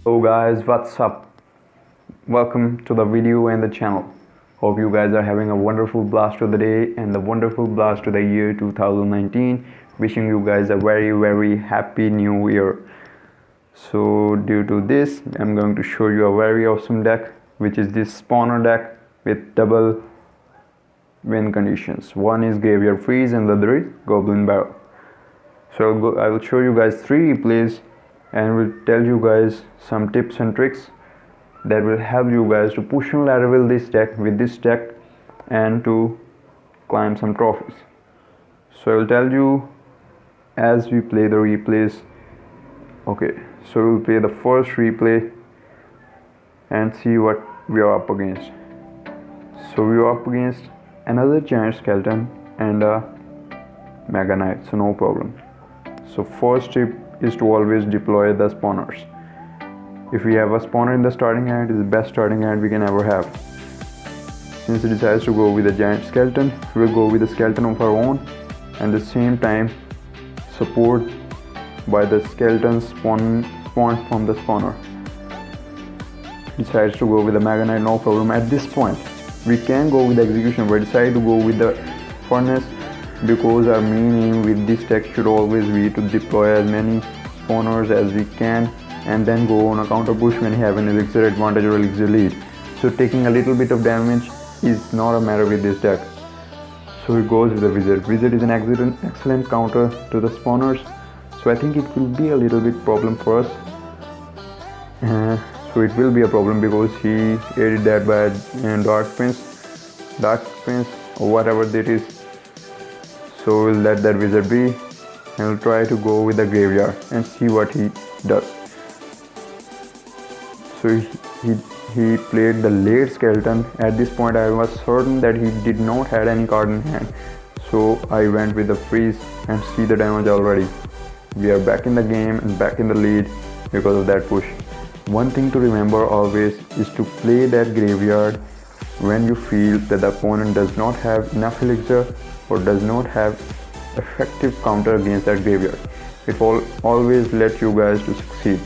Hello guys, what's up? Welcome to the video and the channel. Hope you guys are having a wonderful blast of the day and the wonderful blast of the year 2019. Wishing you guys a very happy new year. So due to this, I'm going to show you a very awesome deck, which is this spawner deck with double win conditions. One is Graveyard Freeze and the other is Goblin Barrel. So I will show you guys 3 replays and will tell you guys some tips and tricks that will help you guys to push and ladder with this deck and to climb some trophies. So I will tell you as we play the replays. Okay, so we'll play the first replay and see what we are up against. So we are up against another giant skeleton and a mega knight, so no problem. So first tip is to always deploy the spawners. If we have a spawner in the starting hand, it's the best starting hand we can ever have. Since he decides to go with a giant skeleton, we'll go with a skeleton of our own and at the same time support by the skeleton spawned from the spawner. Decides to go with a mega knight, no problem. At this point we can go with the execution, but decide to go with the furnace because our main aim with this deck should always be to deploy as many spawners as we can and then go on a counter push when we have an elixir advantage or elixir lead. So taking a little bit of damage is not a matter with this deck. So it goes with the wizard. Wizard is an excellent counter to the spawners, so I think it will be a little bit problem for us. So it will be a problem because he aided that by dark prince or whatever that is. So we'll let that wizard be and we'll try to go with the graveyard and see what he does. So he played the late skeleton. At this point I was certain that he did not have any card in hand, so I went with the freeze and see the damage already. We are back in the game and back in the lead because of that push. One thing to remember always is to play that graveyard when you feel that the opponent does not have enough elixir or does not have effective counter against that graveyard. It will always let you guys to succeed.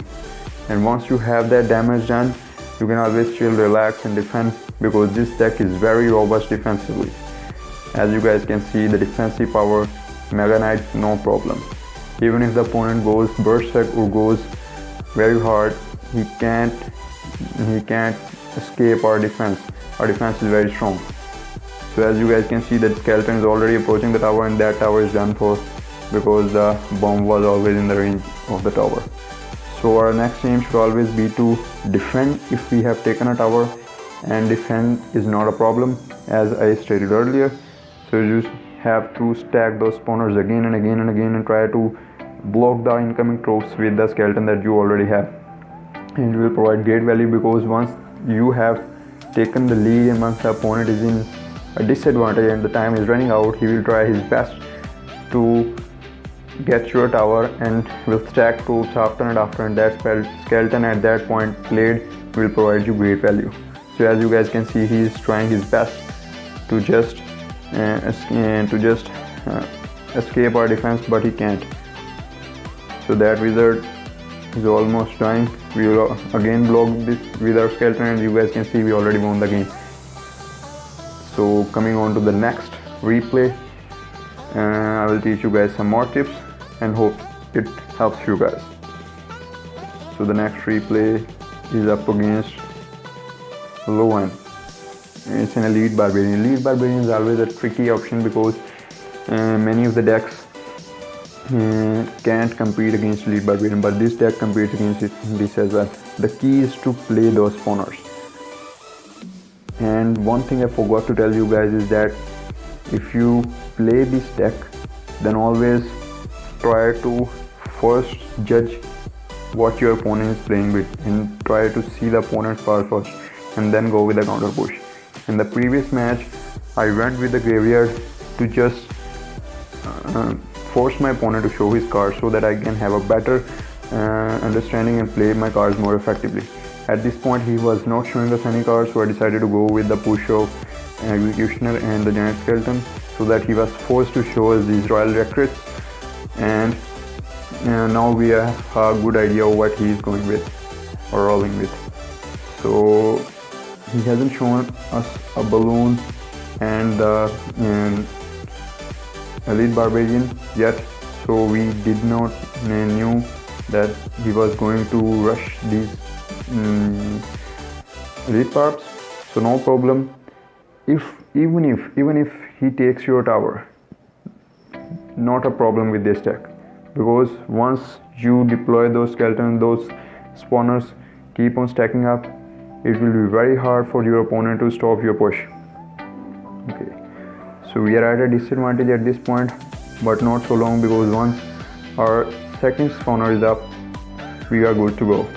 And once you have that damage done, you can always chill, relax and defend because this deck is very robust defensively. As you guys can see, the defensive power, Mega Knight, no problem. Even if the opponent goes berserk or goes very hard, he can't escape our defense. Our defense is very strong. So as you guys can see, that skeleton is already approaching the tower and that tower is done for because the bomb was always in the range of the tower. So our next aim should always be to defend if we have taken a tower, and defend is not a problem as I stated earlier. So you just have to stack those spawners again and again and again and try to block the incoming troops with the skeleton that you already have, and it will provide great value because once you have taken the lead and once the opponent is in a disadvantage and the time is running out, he will try his best to get your tower and will stack troops after and after, and that skeleton at that point played will provide you great value. So as you guys can see, he is trying his best to just escape our defense, but he can't. So that wizard is almost dying. We will again block this with our skeleton and you guys can see we already won the game. So coming on to the next replay, I will teach you guys some more tips and hope it helps you guys. So the next replay is up against low end. It's an elite barbarian. Elite barbarian is always a tricky option because many of the decks can't compete against elite barbarian, but this deck competes against this as well. The key is to play those spawners. And one thing I forgot to tell you guys is that if you play this deck, then always try to first judge what your opponent is playing with and try to see the opponent's card first and then go with the counter push. In the previous match I went with the graveyard to just force my opponent to show his cards so that I can have a better understanding and play my cards more effectively. At this point he was not showing us any cards, so I decided to go with the push of Executioner and the Giant Skeleton so that he was forced to show us these Royal Recruits, and now we have a good idea of what he is going with. or rolling with. So he hasn't shown us a balloon and the elite barbarian yet, so we did not knew that he was going to rush these elite barbs. So no problem. Even if he takes your tower, not a problem with this deck, because once you deploy those skeletons, those spawners keep on stacking up, it will be very hard for your opponent to stop your push. Okay, so we are at a disadvantage at this point, but not so long, because once our second spawner is up, we are good to go.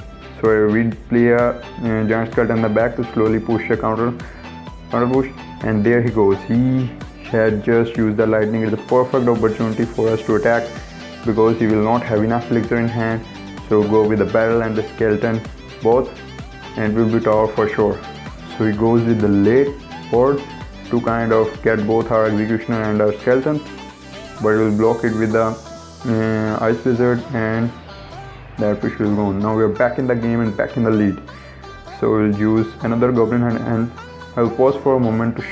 So we play a giant skeleton in the back to slowly push a counter push, and there he goes. He had just used the lightning. It's a perfect opportunity for us to attack, because he will not have enough elixir in hand. So go with the barrel and the skeleton both, and it will be tower for sure. So he goes with the late horde to kind of get both our executioner and our skeleton, but we will block it with the ice wizard, and that push will go. Now we are back in the game and back in the lead. So we'll use another goblin hunt, and I'll pause for a moment to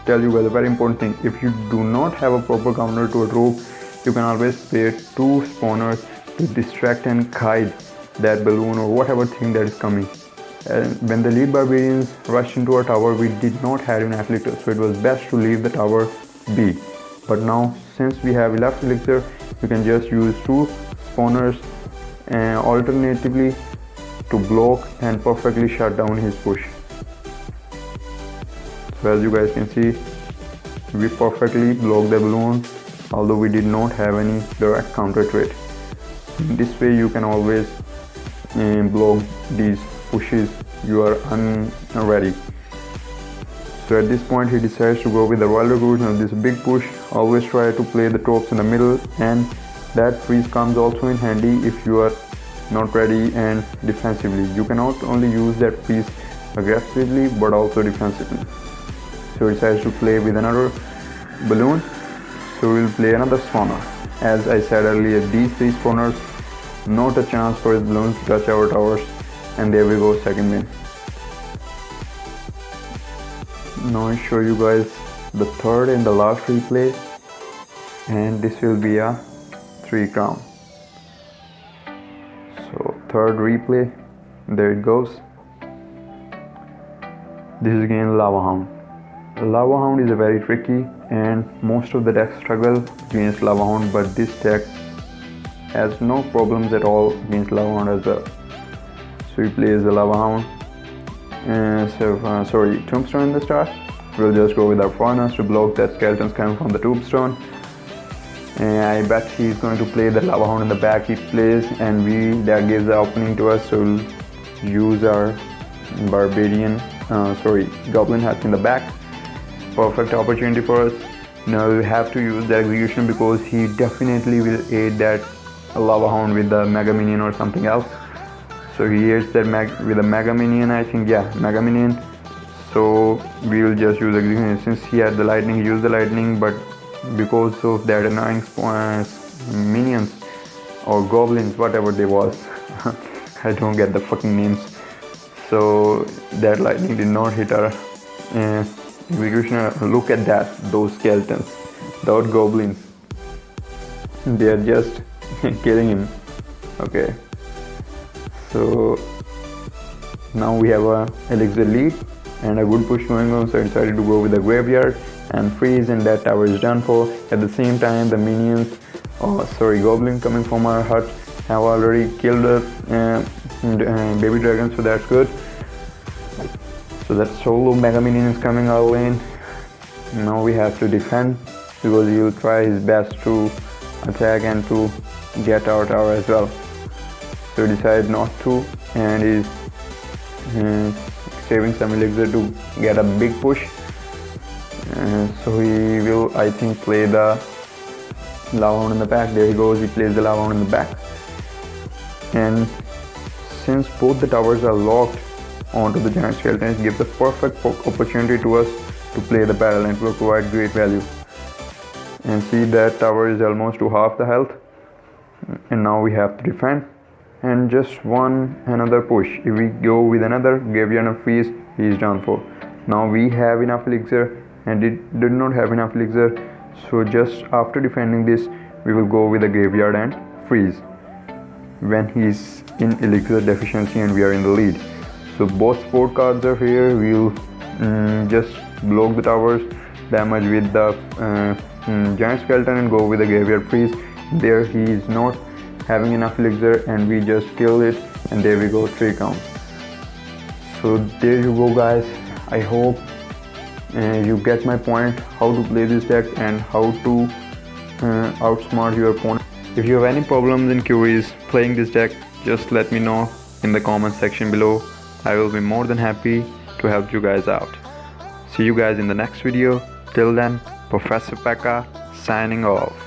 tell you guys a very important thing. If you do not have a proper counter to a troop, you can always play two spawners to distract and hide that balloon or whatever thing that is coming. And when the elite barbarians rushed into our tower, we did not have enough elixir, so it was best to leave the tower be. But now, since we have enough elixir, you can just use two spawners alternatively to block and perfectly shut down his push. So as you guys can see, we perfectly blocked the balloon, although we did not have any direct counter to it. In this way you can always block these pushes you are unready. So at this point he decides to go with the royal recruit. Now this big push, always try to play the tropes in the middle, and that freeze comes also in handy if you are not ready and defensively. You cannot only use that freeze aggressively but also defensively. So he decides to play with another balloon, so we'll play another spawner. As I said earlier, these three spawners, not a chance for his balloons to touch our towers, and there we go, second win. Now I'll show you guys the third and the last replay, and this will be a 3 crown. So third replay, there it goes. This is again Lava Hound. Lava Hound is a very tricky, and most of the decks struggle against Lava Hound, but this deck has no problems at all against Lava Hound as well. So he plays the Lava Hound, Tombstone in the start. We'll just go with our foreigners to block that skeletons coming from the Tombstone. And I bet he's going to play the Lava Hound in the back. He plays, and that gives the opening to us, so we'll use our Goblin Hatch in the back. Perfect opportunity for us. Now we have to use the execution, because he definitely will aid that Lava Hound with the Mega Minion or something else. So he aids that with a Mega Minion, I think, yeah, Mega Minion. So we will just use execution. Since he had the lightning, use the lightning, but because of that annoying minions or goblins, whatever they was, I don't get the fucking names. So that lightning did not hit our executioner. Look at that, those skeletons, those goblins, they are just killing him. Okay, so now we have a elixir lead and a good push going on, so I decided to go with the graveyard and freeze, and that tower is done for. At the same time, the minions, goblin coming from our hut have already killed the baby dragon, so that's good. So that solo Mega Minion is coming our lane. Now we have to defend, because he will try his best to attack and to get our tower as well. So he decided not to, and he's saving some elixir to get a big push. So he will, I think, play the Lava Hound in the back. There he goes, he plays the Lava Hound in the back. And since both the towers are locked onto the giant skeleton, it gives a perfect opportunity to us to play the barrel, and it will provide great value. And see, that tower is almost to half the health, and now we have to defend. and just one another push. If we go with another graveyard and freeze, he is done for. Now we have enough elixir and it did not have enough elixir, so just after defending this we will go with the graveyard and freeze when he's in elixir deficiency and we are in the lead. So both support cards are here. We'll just block the towers damage with the giant skeleton and go with the graveyard freeze. There he is not having enough elixir and we just kill it, and there we go, 3 counts. So there you go guys. I hope you get my point how to play this deck and how to outsmart your opponent. If you have any problems and queries playing this deck, just let me know in the comment section below. I will be more than happy to help you guys out. See you guys in the next video. Till then, Professor Pekka signing off.